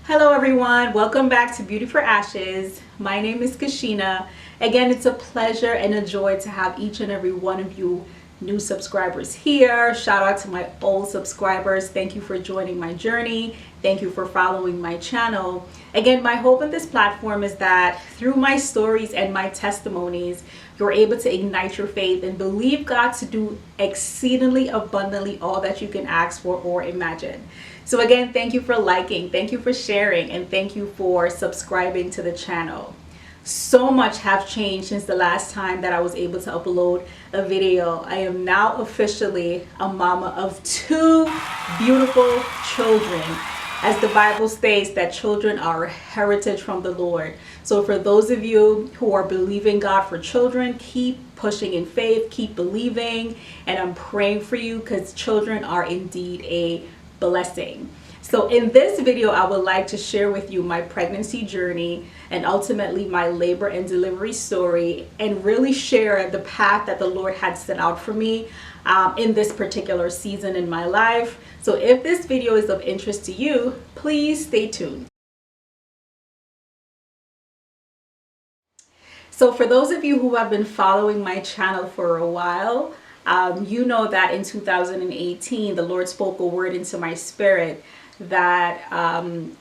Hello everyone, welcome back to Beauty for Ashes. My name is Kashina. Again, it's a pleasure and a joy to have each and every one of you new subscribers here. Shout out to my old subscribers. Thank you for joining my journey. Thank you for following my channel. Again, my hope in this platform is that through my stories and my testimonies, you're able to ignite your faith and believe God to do exceedingly abundantly all that you can ask for or imagine. So again, thank you for liking, thank you for sharing, and thank you for subscribing to the channel. So much have changed since the last time that I was able to upload a video. I am now officially a mama of 2 beautiful children. As the Bible states that children are a heritage from the Lord. So for those of you who are believing God for children, keep pushing in faith, keep believing, and I'm praying for you because children are indeed a blessing. So in this video, I would like to share with you my pregnancy journey and ultimately my labor and delivery story, and really share the path that the Lord had set out for me in this particular season in my life. So if this video is of interest to you, please stay tuned. So for those of you who have been following my channel for a while, you know that in 2018, the Lord spoke a word into my spirit that on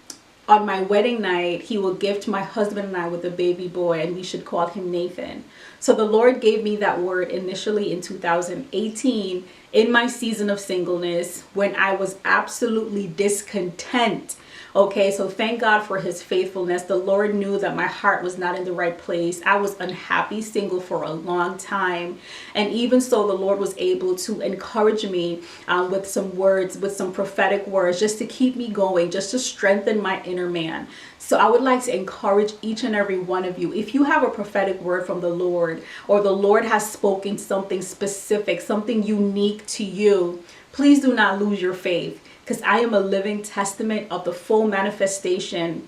my wedding night, he will gift my husband and I with a baby boy, and we should call him Nathan. So the Lord gave me that word initially in 2018 in my season of singleness when I was absolutely discontent. Okay, so thank God for his faithfulness. The Lord knew that my heart was not in the right place. I was unhappy single for a long time. And even so, the Lord was able to encourage me with some words, with some prophetic words, just to keep me going, just to strengthen my inner man. So I would like to encourage each and every one of you, if you have a prophetic word from the Lord, or the Lord has spoken something specific, something unique to you, please do not lose your faith. Because I am a living testament of the full manifestation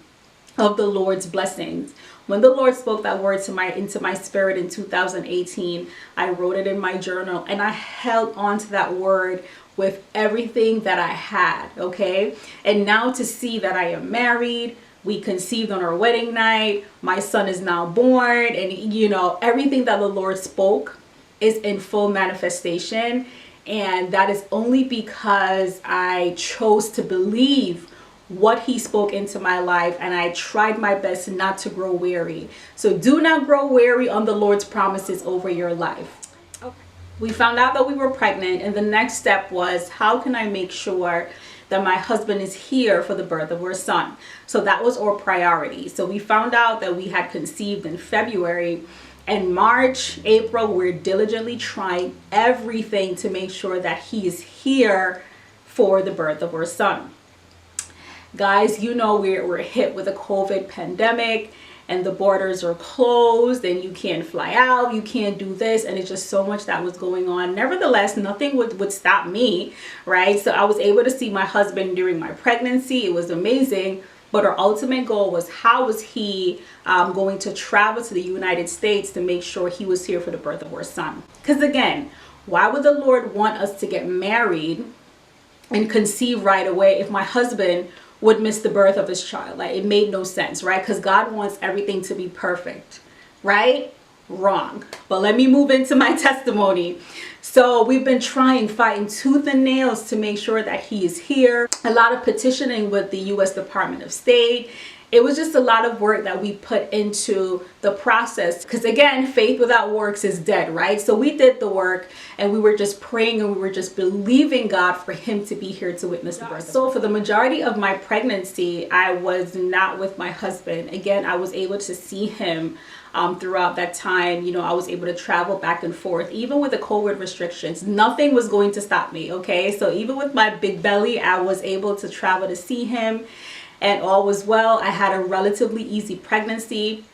of the Lord's blessings. When the Lord spoke that word into my spirit in 2018, I wrote it in my journal and I held on to that word with everything that I had, okay? And now to see that I am married, we conceived on our wedding night, my son is now born, and you know, everything that the Lord spoke is in full manifestation. And that is only because I chose to believe what he spoke into my life, and I tried my best not to grow weary. So do not grow weary on the Lord's promises over your life. Okay. We found out that we were pregnant, and the next step was, how can I make sure that my husband is here for the birth of our son? So that was our priority. So we found out that we had conceived in February. And March, April, we're diligently trying everything to make sure that he is here for the birth of our son. Guys, you know we're hit with a COVID pandemic and the borders are closed and you can't fly out, you can't do this, and it's just so much that was going on. Nevertheless, nothing would stop me, right? So I was able to see my husband during my pregnancy. It was amazing. But our ultimate goal was, how was he going to travel to the United States to make sure he was here for the birth of our son? Because again, why would the Lord want us to get married and conceive right away if my husband would miss the birth of his child? Like, it made no sense, right? Because God wants everything to be perfect, right? Wrong. But let me move into my testimony. So we've been fighting tooth and nails to make sure that he is here. A lot of petitioning with the U.S. Department of State. It was just a lot of work that we put into the process. Because again, faith without works is dead, right? So we did the work and we were just praying and we were just believing God for him to be here to witness the birth. So for the majority of my pregnancy, I was not with my husband. Again, I was able to see him throughout that time. You know, I was able to travel back and forth. Even with the COVID restrictions, nothing was going to stop me, okay? So even with my big belly, I was able to travel to see him. And all was well. I had a relatively easy pregnancy.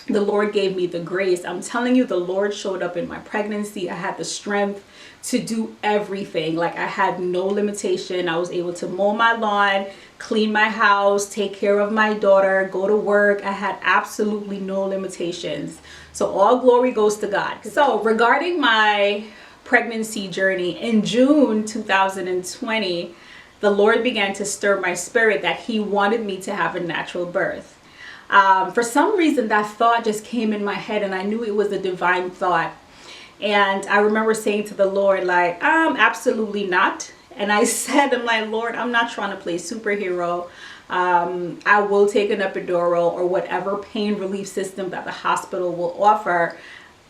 The Lord gave me the grace. I'm telling you, the Lord showed up in my pregnancy. I had the strength to do everything. Like, I had no limitation. I was able to mow my lawn, clean my house, take care of my daughter, go to work. I had absolutely no limitations. So all glory goes to God. So regarding my pregnancy journey, in June 2020, the Lord began to stir my spirit that he wanted me to have a natural birth. For some reason, that thought just came in my head, and I knew it was a divine thought. And I remember saying to the Lord, like, absolutely not. And I said, I'm like, Lord, I'm not trying to play superhero. I will take an epidural or whatever pain relief system that the hospital will offer.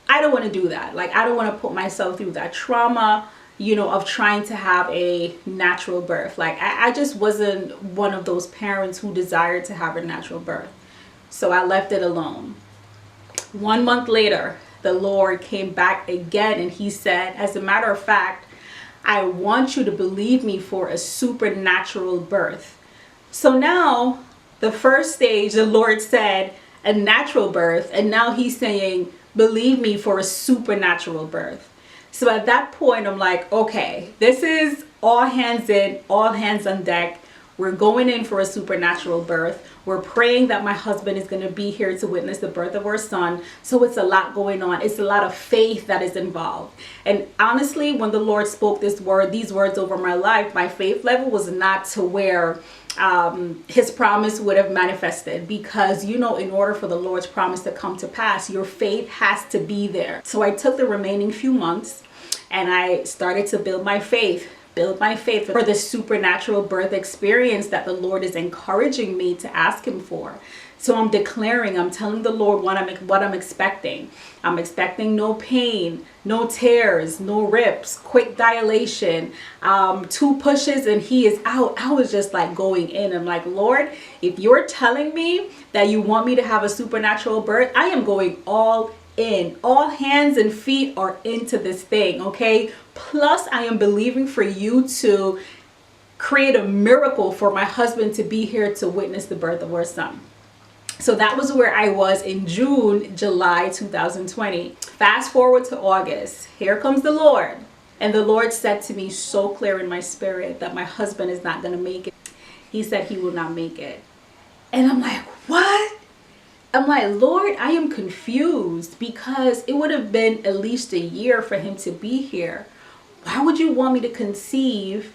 I don't want to do that. Like, I don't want to put myself through that trauma, of trying to have a natural birth. Like, I just wasn't one of those parents who desired to have a natural birth. So I left it alone. 1 month later, the Lord came back again, and he said, as a matter of fact, I want you to believe me for a supernatural birth. So now, the first stage, the Lord said a natural birth, and now he's saying, believe me for a supernatural birth. So at that point, I'm like, okay, this is all hands in, all hands on deck. We're going in for a supernatural birth. We're praying that my husband is going to be here to witness the birth of our son. So it's a lot going on. It's a lot of faith that is involved. And honestly, when the Lord spoke these words over my life, my faith level was not to where his promise would have manifested, because in order for the Lord's promise to come to pass, your faith has to be there. So I took the remaining few months and I started to build my faith for the supernatural birth experience that the Lord is encouraging me to ask him for. So I'm telling the Lord what I'm expecting. I'm expecting no pain, no tears, no rips, quick dilation, 2 pushes and he is out. I was just like going in. I'm like, Lord, if you're telling me that you want me to have a supernatural birth, I am going all in. All hands and feet are into this thing, okay? Plus, I am believing for you to create a miracle for my husband to be here to witness the birth of our son. So that was where I was in July 2020. Fast forward to August. Here comes the Lord. And the Lord said to me so clear in my spirit that my husband is not going to make it. He said he will not make it. And I'm like, what? I'm like, Lord, I am confused, because it would have been at least a year for him to be here. Why would you want me to conceive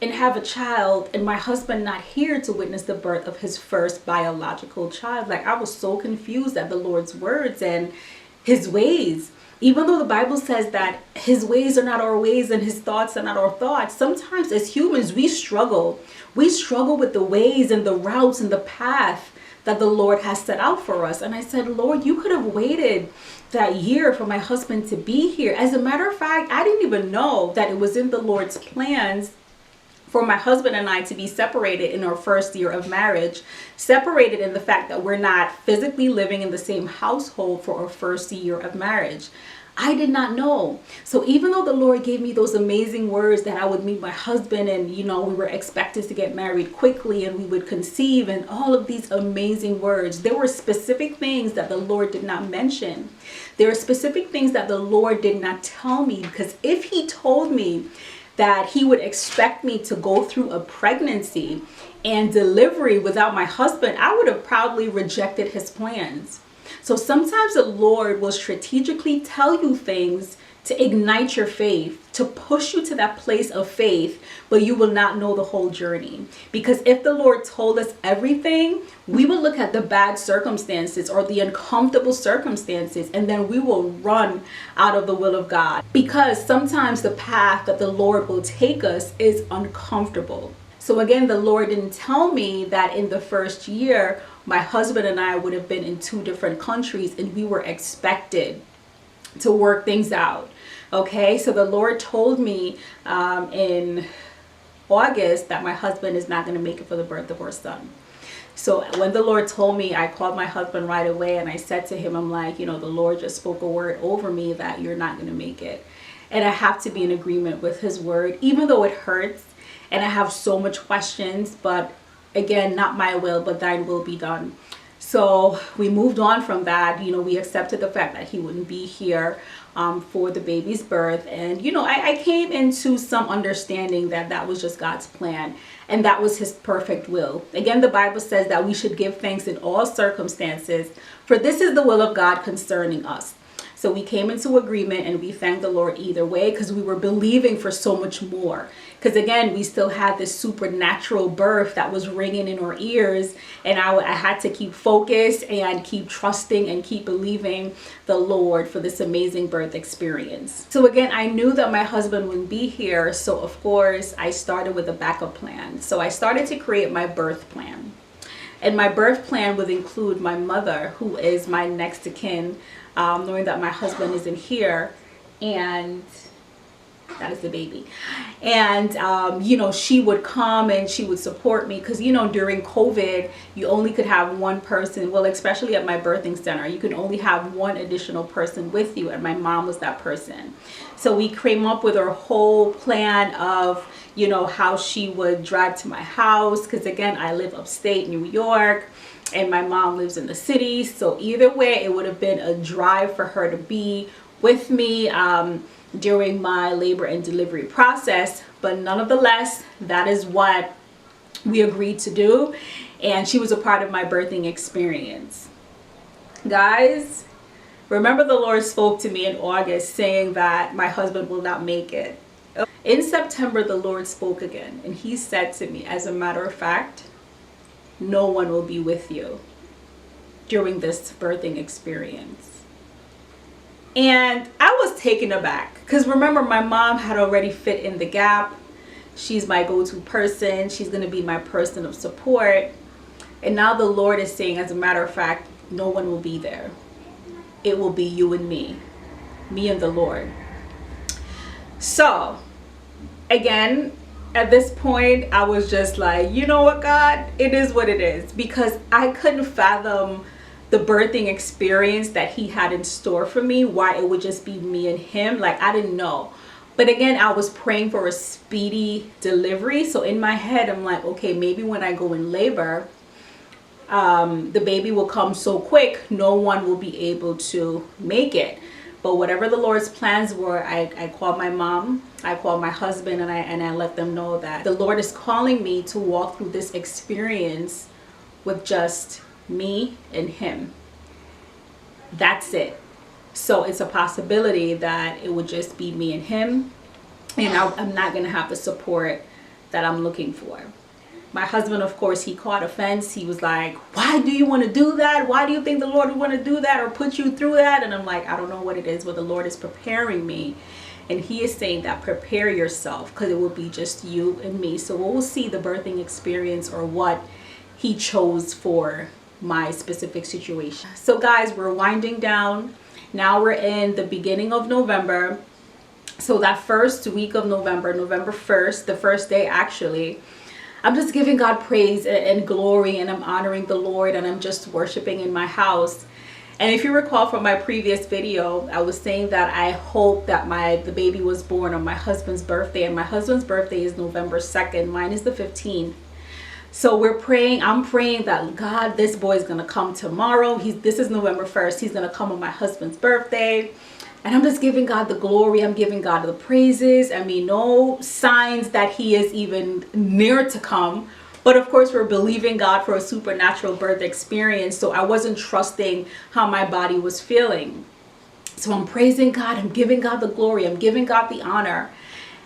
and have a child and my husband not here to witness the birth of his first biological child? Like, I was so confused at the Lord's words and his ways. Even though the Bible says that his ways are not our ways and his thoughts are not our thoughts, sometimes as humans, we struggle. We struggle with the ways and the routes and the path that the Lord has set out for us. And I said, Lord, you could have waited that year for my husband to be here. As a matter of fact, I didn't even know that it was in the Lord's plans for my husband and I to be separated in our first year of marriage, separated in the fact that we're not physically living in the same household for our first year of marriage. I did not know. So even though the Lord gave me those amazing words that I would meet my husband and, we were expected to get married quickly and we would conceive and all of these amazing words, there were specific things that the Lord did not mention. There are specific things that the Lord did not tell me, because if he told me that he would expect me to go through a pregnancy and delivery without my husband, I would have probably rejected his plans. So sometimes the Lord will strategically tell you things to ignite your faith, to push you to that place of faith, but you will not know the whole journey. Because if the Lord told us everything, we will look at the bad circumstances or the uncomfortable circumstances, and then we will run out of the will of God. Because sometimes the path that the Lord will take us is uncomfortable. So again, the Lord didn't tell me that in the first year, my husband and I would have been in 2 different countries and we were expected to work things out. Okay, so the Lord told me in August that my husband is not going to make it for the birth of our son. So when the Lord told me, I called my husband right away and I said to him, I'm like, the Lord just spoke a word over me that you're not going to make it. And I have to be in agreement with his word, even though it hurts and I have so much questions, but again, not my will, but thine will be done. So we moved on from that. We accepted the fact that he wouldn't be here for the baby's birth. And, I came into some understanding that that was just God's plan and that was his perfect will. Again, the Bible says that we should give thanks in all circumstances, for this is the will of God concerning us. So we came into agreement and we thanked the Lord either way, because we were believing for so much more. because again, we still had this supernatural birth that was ringing in our ears, and I had to keep focused and keep trusting and keep believing the Lord for this amazing birth experience. So again, I knew that my husband wouldn't be here, so of course I started with a backup plan. So I started to create my birth plan, and my birth plan would include my mother, who is my next of kin, knowing that my husband isn't here, and that is the baby. And you know, she would come and she would support me, because you know, during COVID you only could have one person, well, especially at my birthing center, you could only have one additional person with you, and my mom was that person. So we came up with our whole plan of, you know, how she would drive to my house, because again, I live upstate New York and my mom lives in the city. So either way, it would have been a drive for her to be with me during my labor and delivery process. But nonetheless, that is what we agreed to do, and she was a part of my birthing experience. Guys, remember the Lord spoke to me in August saying that my husband will not make it. In September, the Lord spoke again, and he said to me, as a matter of fact, no one will be with you during this birthing experience. And I was taken aback, because remember, my mom had already fit in the gap. She's my go-to person. She's going to be my person of support. And now the Lord is saying, as a matter of fact, no one will be there. It will be you and me and the Lord. So again, at this point, I was just like, you know what, God, it is what it is, because I couldn't fathom the birthing experience that he had in store for me, why it would just be me and him. Like, I didn't know. But again, I was praying for a speedy delivery. So in my head, I'm like, okay, maybe when I go in labor, the baby will come so quick, no one will be able to make it. But whatever the Lord's plans were, I called my mom, I called my husband, and I let them know that the Lord is calling me to walk through this experience with just me and him. That's it. So it's a possibility that it would just be me and him, and I'm not going to have the support that I'm looking for. My husband, of course, he caught offense. He was like, why do you want to do that? Why do you think the Lord would want to do that or put you through that? And I'm like, I don't know what it is, but the Lord is preparing me. And he is saying that prepare yourself, because it will be just you and me. So we'll see the birthing experience, or what he chose for my specific situation. So guys, we're winding down. Now we're in the beginning of November. So that first week of November, November 1st, the first day actually, I'm just giving God praise and glory, and I'm honoring the Lord, and I'm just worshiping in my house. And if you recall from my previous video, I was saying that I hope that the baby was born on my husband's birthday, and my husband's birthday is November 2nd. Mine is the 15th. So we're praying, I'm praying that God, this boy is going to come tomorrow. This is November 1st. He's going to come on my husband's birthday. And I'm just giving God the glory. I'm giving God the praises. I mean, no signs that he is even near to come. But of course, we're believing God for a supernatural birth experience. So I wasn't trusting how my body was feeling. So I'm praising God. I'm giving God the glory. I'm giving God the honor.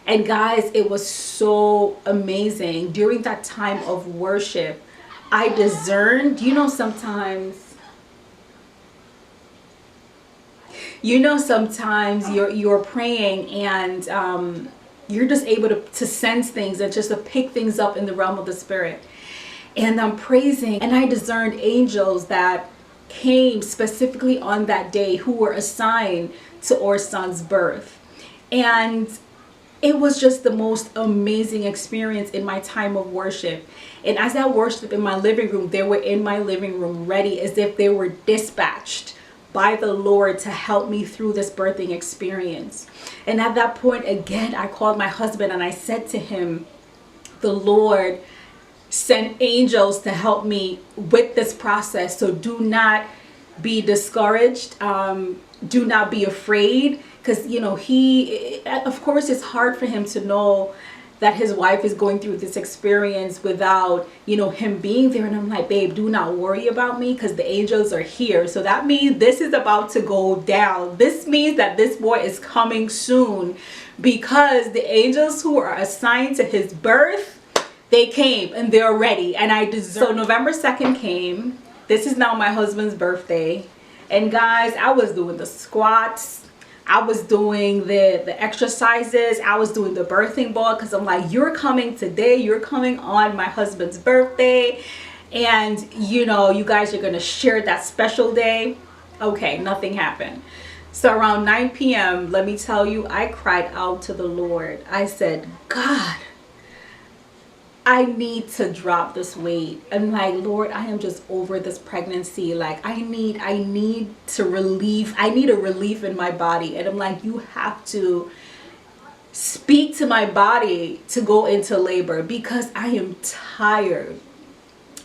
And guys, it was so amazing. During that time of worship, I discerned, sometimes you're praying and you're just able to sense things and just to pick things up in the realm of the spirit. And I'm praising, and I discerned angels that came specifically on that day who were assigned to our son's birth. And it was just the most amazing experience in my time of worship. And as I worshiped in my living room, they were in my living room ready, as if they were dispatched by the Lord to help me through this birthing experience. And at that point, again, I called my husband and I said to him, the Lord sent angels to help me with this process. So do not be discouraged. Do not be afraid. Because, he, of course, it's hard for him to know that his wife is going through this experience without, him being there. And I'm like, babe, do not worry about me, because the angels are here. So that means this is about to go down. This means that this boy is coming soon, because the angels who are assigned to his birth, they came and they're ready. And I deserve. So November 2nd came. This is now my husband's birthday. And guys, I was doing the squats. I was doing the exercises. I was doing the birthing ball, because I'm like, you're coming today. You're coming on my husband's birthday. And, you guys are going to share that special day. Okay, nothing happened. So around 9 p.m., let me tell you, I cried out to the Lord. I said, God, I need to drop this weight. I'm like, Lord, I am just over this pregnancy. Like, I need a relief in my body. And I'm like, you have to speak to my body to go into labor, because I am tired.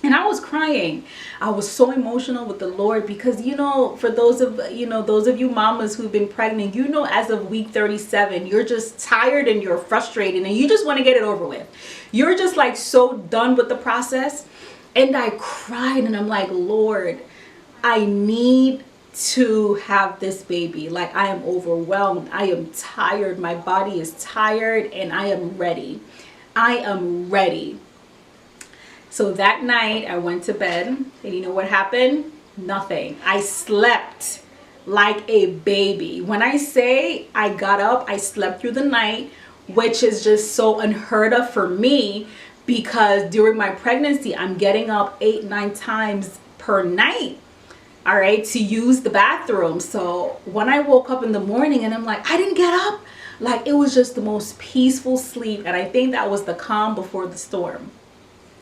And I was crying. I was so emotional with the Lord, because, for those of you mamas who've been pregnant, as of week 37, you're just tired and you're frustrated and you just want to get it over with. You're just like so done with the process. And I cried and I'm like, Lord, I need to have this baby. Like, I am overwhelmed. I am tired. My body is tired and I am ready. I am ready. So that night I went to bed, and you know what happened? Nothing. I slept like a baby. When I say I got up, I slept through the night, which is just so unheard of for me, because during my pregnancy, I'm getting up 8-9 times per night, all right, to use the bathroom. So when I woke up in the morning and I'm like, I didn't get up, like, it was just the most peaceful sleep. And I think that was the calm before the storm.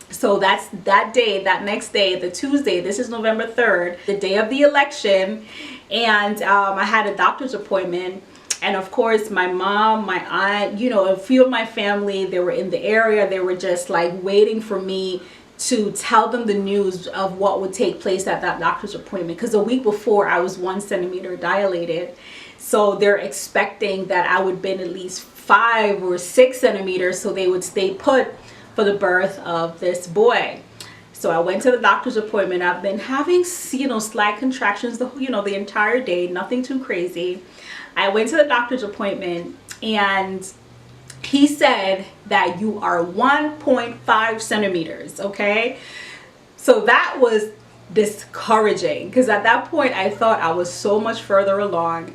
So that's that day, that next day, the Tuesday, this is November 3rd, the day of the election. And I had a doctor's appointment. And of course, my mom, my aunt, a few of my family, they were in the area. They were just like waiting for me to tell them the news of what would take place at that doctor's appointment. Because a week before, I was 1 centimeter dilated. So they're expecting that I would been at least 5 or 6 centimeters. So they would stay put for the birth of this boy. So I went to the doctor's appointment. I've been having, slight contractions the entire day, nothing too crazy. I went to the doctor's appointment and he said that you are 1.5 centimeters, okay? So that was discouraging, because at that point I thought I was so much further along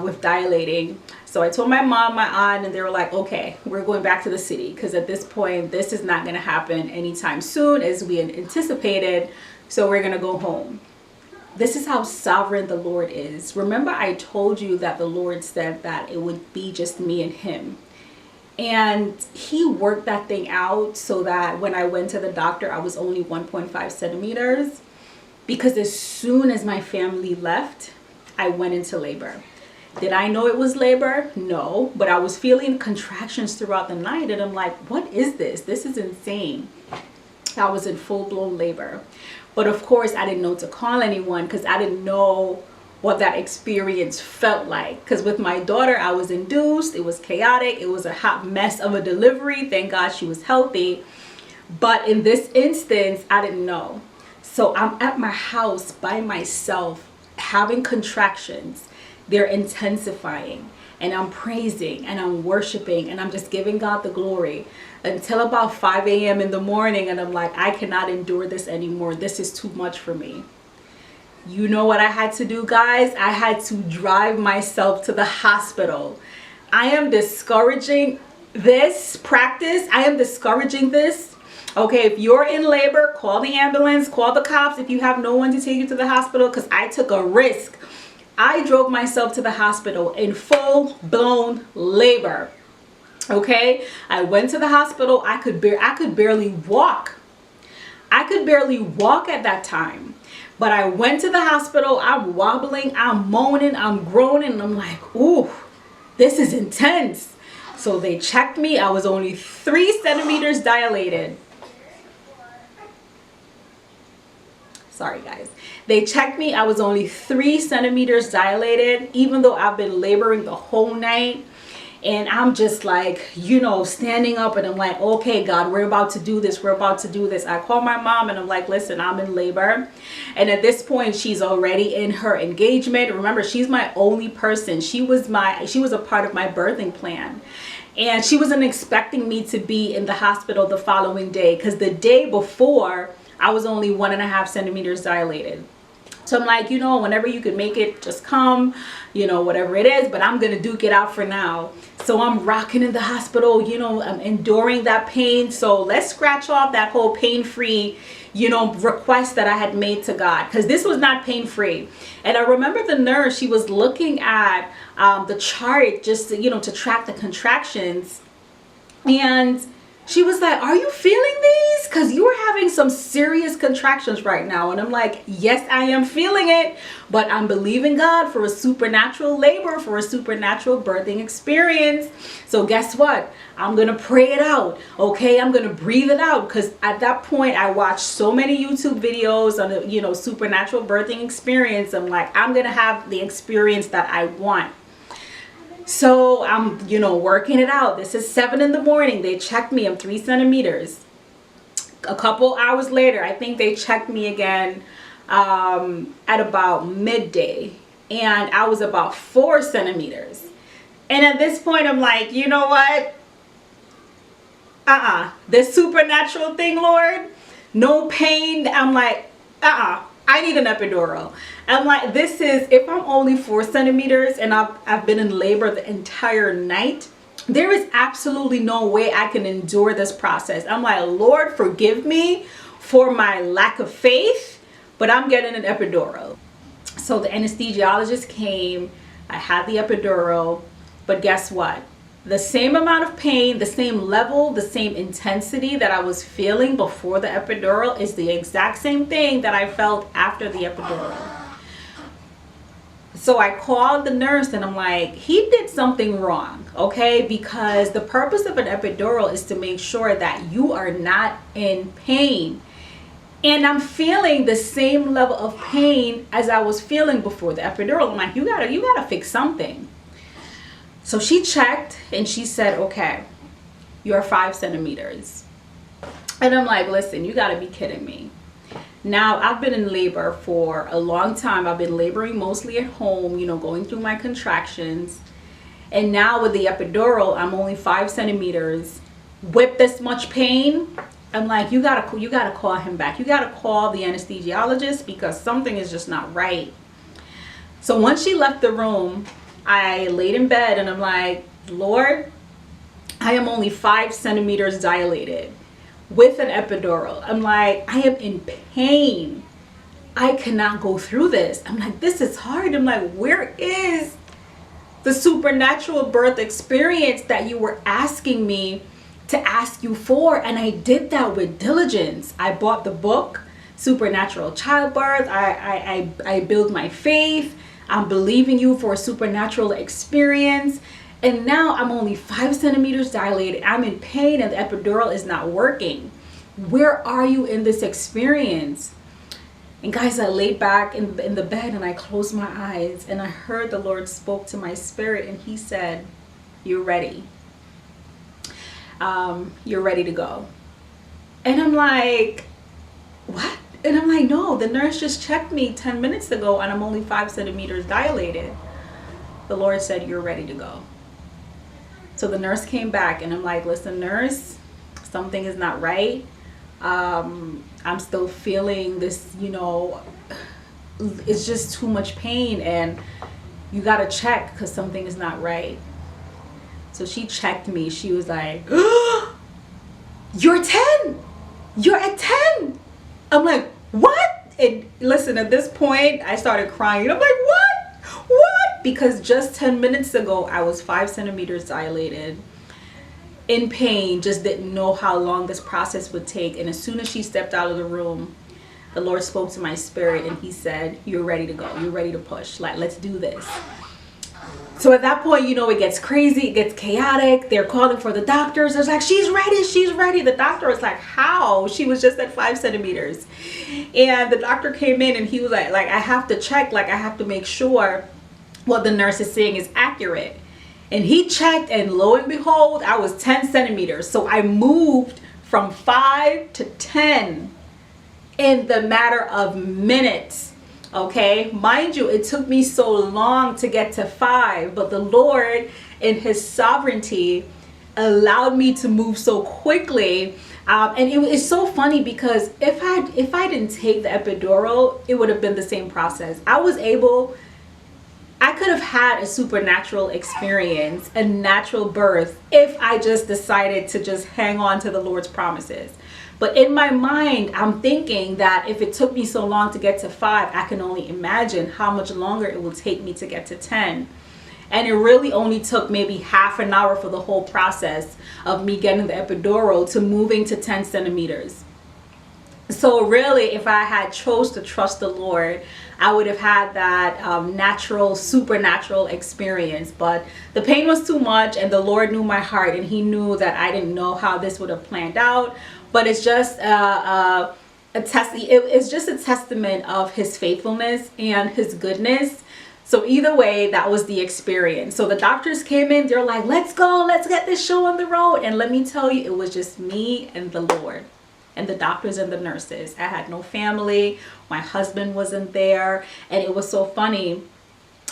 with dilating. So I told my mom, my aunt, and they were like, okay, we're going back to the city, because at this point, this is not going to happen anytime soon as we anticipated. So we're going to go home. This is how sovereign the Lord is. Remember, I told you that the Lord said that it would be just me and him. And he worked that thing out so that when I went to the doctor, I was only 1.5 centimeters. Because as soon as my family left, I went into labor. Did I know it was labor? No, but I was feeling contractions throughout the night and I'm like, what is this? This is insane. I was in full-blown labor. But of course, I didn't know to call anyone, because I didn't know what that experience felt like. Because with my daughter, I was induced. It was chaotic. It was a hot mess of a delivery. Thank God she was healthy. But in this instance, I didn't know. So I'm at my house by myself, having contractions. They're intensifying, and I'm praising and I'm worshiping and I'm just giving God the glory until about 5 a.m. in the morning. And I'm like, I cannot endure this anymore. This is too much for me. You know what I had to do, guys? I had to drive myself to the hospital. I am discouraging this practice. I am discouraging this. Okay, if you're in labor, call the ambulance, call the cops if you have no one to take you to the hospital, because I took a risk. I drove myself to the hospital in full-blown labor. Okay, I went to the hospital. I could barely walk. I could barely walk at that time. But I went to the hospital. I'm wobbling, I'm moaning, I'm groaning, and I'm like, ooh, this is intense. So they checked me. I was only 3 centimeters dilated. Sorry, guys. They checked me. I was only 3 centimeters dilated, even though I've been laboring the whole night. And I'm just like, you know, standing up, and I'm like, okay, God, we're about to do this. We're about to do this. I call my mom and I'm like, listen, I'm in labor. And at this point, she's already in her engagement. Remember, she's my only person. She was a part of my birthing plan. And she wasn't expecting me to be in the hospital the following day, because the day before I was only 1.5 centimeters dilated. So I'm like, you know, whenever you could make it, just come, you know, whatever it is, but I'm going to duke it out for now. So I'm rocking in the hospital, you know, I'm enduring that pain. So let's scratch off that whole pain-free, you know, request that I had made to God, because this was not pain-free. And I remember the nurse, she was looking at the chart just to, you know, to track the contractions. And she was like, are you feeling these? Because you are having some serious contractions right now. And I'm like, yes, I am feeling it. But I'm believing God for a supernatural labor, for a supernatural birthing experience. So guess what? I'm going to pray it out. Okay, I'm going to breathe it out. Because at that point, I watched so many YouTube videos on the, you know, supernatural birthing experience. I'm like, I'm going to have the experience that I want. So I'm, you know, working it out. This is 7 in the morning. They checked me. I'm 3 centimeters. A couple hours later, I think they checked me again at about midday. And I was about 4 centimeters. And at this point, I'm like, you know what? This supernatural thing, Lord, no pain. I'm like, I need an epidural. I'm like, this is, if I'm only 4 centimeters and I've been in labor the entire night, there is absolutely no way I can endure this process. I'm like, Lord, forgive me for my lack of faith, but I'm getting an epidural. So the anesthesiologist came, I had the epidural, but guess what? The same amount of pain, the same level, the same intensity that I was feeling before the epidural is the exact same thing that I felt after the epidural. So I called the nurse and I'm like, he did something wrong, okay? Because the purpose of an epidural is to make sure that you are not in pain. And I'm feeling the same level of pain as I was feeling before the epidural. I'm like, you gotta fix something. So she checked and she said, okay, you're 5 centimeters. And I'm like, listen, you gotta be kidding me. Now, I've been in labor for a long time. I've been laboring mostly at home, you know, going through my contractions. And now with the epidural, I'm only 5 centimeters with this much pain. I'm like, you gotta call him back. You gotta call the anesthesiologist, because something is just not right. So once she left the room, I laid in bed and I'm like, Lord, I am only 5 centimeters dilated with an epidural. I'm like, I am in pain. I cannot go through this. I'm like, this is hard. I'm like, where is the supernatural birth experience that you were asking me to ask you for? And I did that with diligence. I bought the book, Supernatural Childbirth. I built my faith. I'm believing you for a supernatural experience. And now I'm only 5 centimeters dilated. I'm in pain and the epidural is not working. Where are you in this experience? And guys, I laid back in the bed and I closed my eyes and I heard the Lord spoke to my spirit and he said, you're ready. You're ready to go. And I'm like, what? And I'm like, no, the nurse just checked me 10 minutes ago and I'm only 5 centimeters dilated. The Lord said, you're ready to go. So the nurse came back and I'm like, listen, nurse, something is not right. I'm still feeling this, you know, it's just too much pain and you got to check because something is not right. So she checked me. She was like, oh, you're 10. You're at 10. I'm like, what? And listen, at this point, I started crying. I'm like, what? What? Because just 10 minutes ago, I was 5 centimeters dilated, in pain, just didn't know how long this process would take. And as soon as she stepped out of the room, the Lord spoke to my spirit and he said, you're ready to go. You're ready to push. Like, let's do this. So at that point, you know, it gets crazy, it gets chaotic. They're calling for the doctors. It's like, she's ready, she's ready. The doctor was like, how? She was just at 5 centimeters. And the doctor came in and he was like, I have to check, like I have to make sure what the nurse is saying is accurate. And he checked, and lo and behold, I was 10 centimeters. So I moved from 5 to 10 in the matter of minutes. Okay, mind you, it took me so long to get to 5, but the Lord in his sovereignty allowed me to move so quickly. And it's so funny because if I didn't take the epidural, it would have been the same process. I could have had a supernatural experience, a natural birth, if I just decided to just hang on to the Lord's promises. But in my mind, I'm thinking that if it took me so long to get to 5, I can only imagine how much longer it will take me to get to 10. And it really only took maybe half an hour for the whole process of me getting the epidural to moving to 10 centimeters. So really, if I had chose to trust the Lord, I would have had that natural, supernatural experience. But the pain was too much, and the Lord knew my heart, and he knew that I didn't know how this would have planned out. But it's just it's just a testament of his faithfulness and his goodness. So either way, that was the experience. So the doctors came in, they're like, let's go, let's get this show on the road. And let me tell you, it was just me and the Lord and the doctors and the nurses. I had no family. My husband wasn't there. And it was so funny.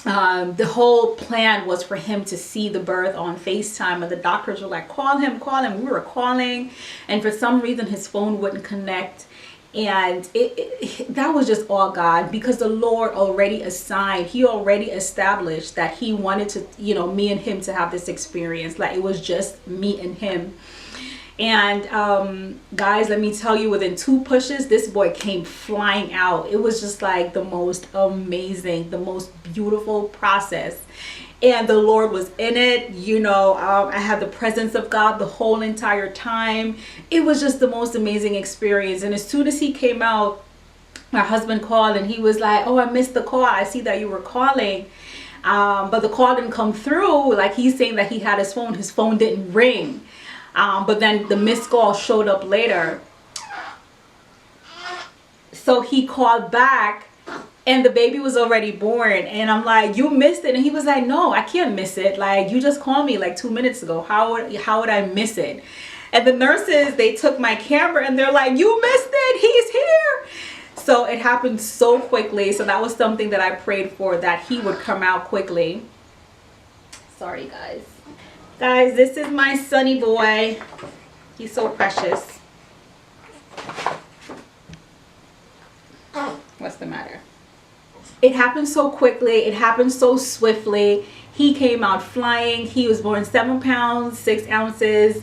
The whole plan was for him to see the birth on FaceTime, and the doctors were like, call him. We were calling, and for some reason his phone wouldn't connect. And that was just all God, because the Lord already assigned, he already established that he wanted to, me and him to have this experience. Like, it was just me and him. And guys, let me tell you, within 2 pushes, this boy came flying out. It was just like the most amazing, the most beautiful process. And the Lord was in it. I had the presence of God the whole entire time. It was just the most amazing experience. And as soon as he came out, my husband called and he was like, oh, I missed the call. I see that you were calling. But the call didn't come through. Like, he's saying that he had his phone didn't ring. But then the missed call showed up later. So he called back and the baby was already born. And I'm like, you missed it? And he was like, no, I can't miss it. Like, you just called me like 2 minutes ago. How would I miss it? And the nurses, they took my camera and they're like, you missed it. He's here. So it happened so quickly. So that was something that I prayed for, that he would come out quickly. Sorry, guys. Guys, this is my sunny boy. He's so precious. What's the matter? It happened so quickly. It happened so swiftly. He came out flying. He was born 7 pounds, 6 ounces.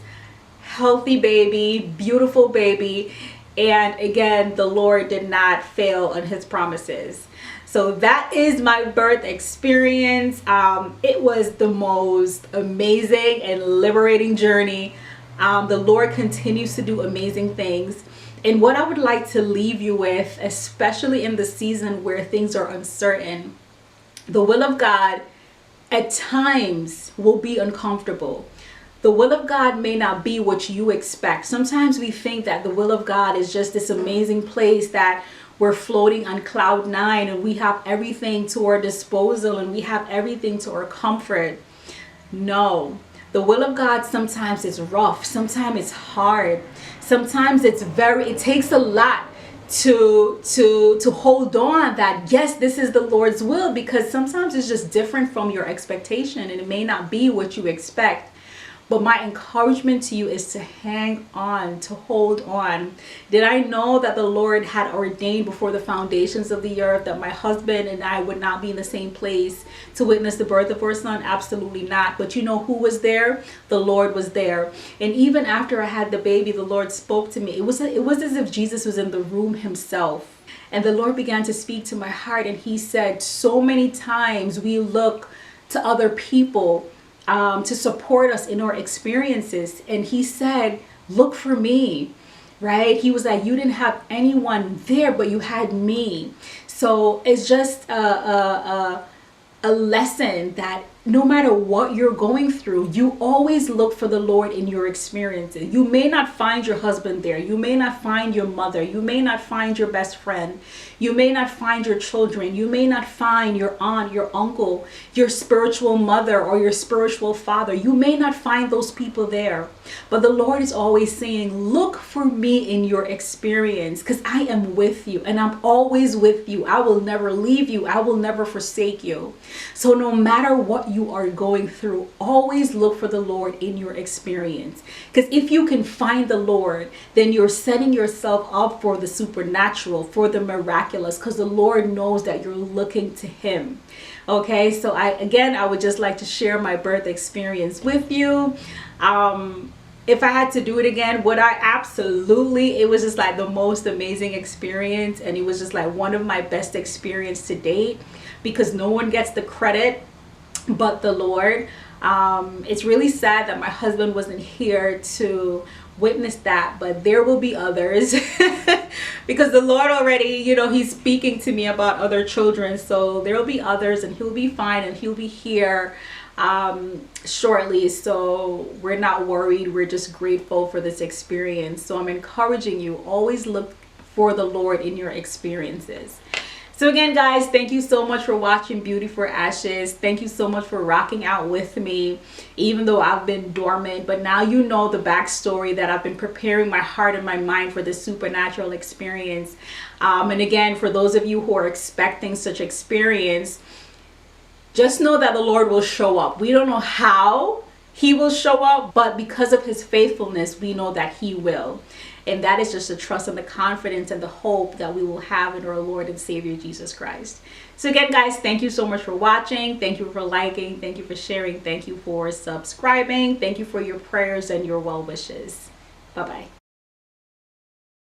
Healthy baby, beautiful baby. And again, the Lord did not fail on his promises. So that is my birth experience. It was the most amazing and liberating journey. The Lord continues to do amazing things. And what I would like to leave you with, especially in the season where things are uncertain, the will of God at times will be uncomfortable. The will of God may not be what you expect. Sometimes we think that the will of God is just this amazing place that we're floating on cloud 9 and we have everything to our disposal and we have everything to our comfort. No, the will of God sometimes is rough. Sometimes it's hard. Sometimes it takes a lot to hold on that, yes, this is the Lord's will, because sometimes it's just different from your expectation and it may not be what you expect. But my encouragement to you is to hang on, to hold on. Did I know that the Lord had ordained before the foundations of the earth that my husband and I would not be in the same place to witness the birth of our son? Absolutely not. But you know who was there? The Lord was there. And even after I had the baby, the Lord spoke to me. It was as if Jesus was in the room himself. And the Lord began to speak to my heart. And he said, so many times we look to other people to support us in our experiences. And he said, look for me, right? He was like, you didn't have anyone there, but you had me. So it's just a lesson that no matter what you're going through, you always look for the Lord in your experiences. You may not find your husband there. You may not find your mother. You may not find your best friend. You may not find your children. You may not find your aunt, your uncle, your spiritual mother, or your spiritual father. You may not find those people there. But the Lord is always saying, look for me in your experience, because I am with you and I'm always with you. I will never leave you. I will never forsake you. So no matter what you are going through, always look for the Lord in your experience. Because if you can find the Lord, then you're setting yourself up for the supernatural, for the miraculous, because the Lord knows that you're looking to him. Okay, so I would just like to share my birth experience with you. If I had to do it again, would I? Absolutely. It was just like the most amazing experience, and it was just like one of my best experience to date, because no one gets the credit but the Lord. It's really sad that my husband wasn't here to witness that, but there will be others because the Lord already, he's speaking to me about other children. So there will be others, and he'll be fine, and he'll be here shortly. So we're not worried. We're just grateful for this experience. So I'm encouraging you, always look for the Lord in your experiences. So again, guys, thank you so much for watching Beauty for Ashes. Thank you so much for rocking out with me, even though I've been dormant. But now you know the backstory, that I've been preparing my heart and my mind for this supernatural experience. And again, for those of you who are expecting such experience, just know that the Lord will show up. We don't know how he will show up, but because of his faithfulness, we know that he will. And that is just the trust and the confidence and the hope that we will have in our Lord and Savior, Jesus Christ. So again, guys, thank you so much for watching. Thank you for liking. Thank you for sharing. Thank you for subscribing. Thank you for your prayers and your well wishes. Bye-bye.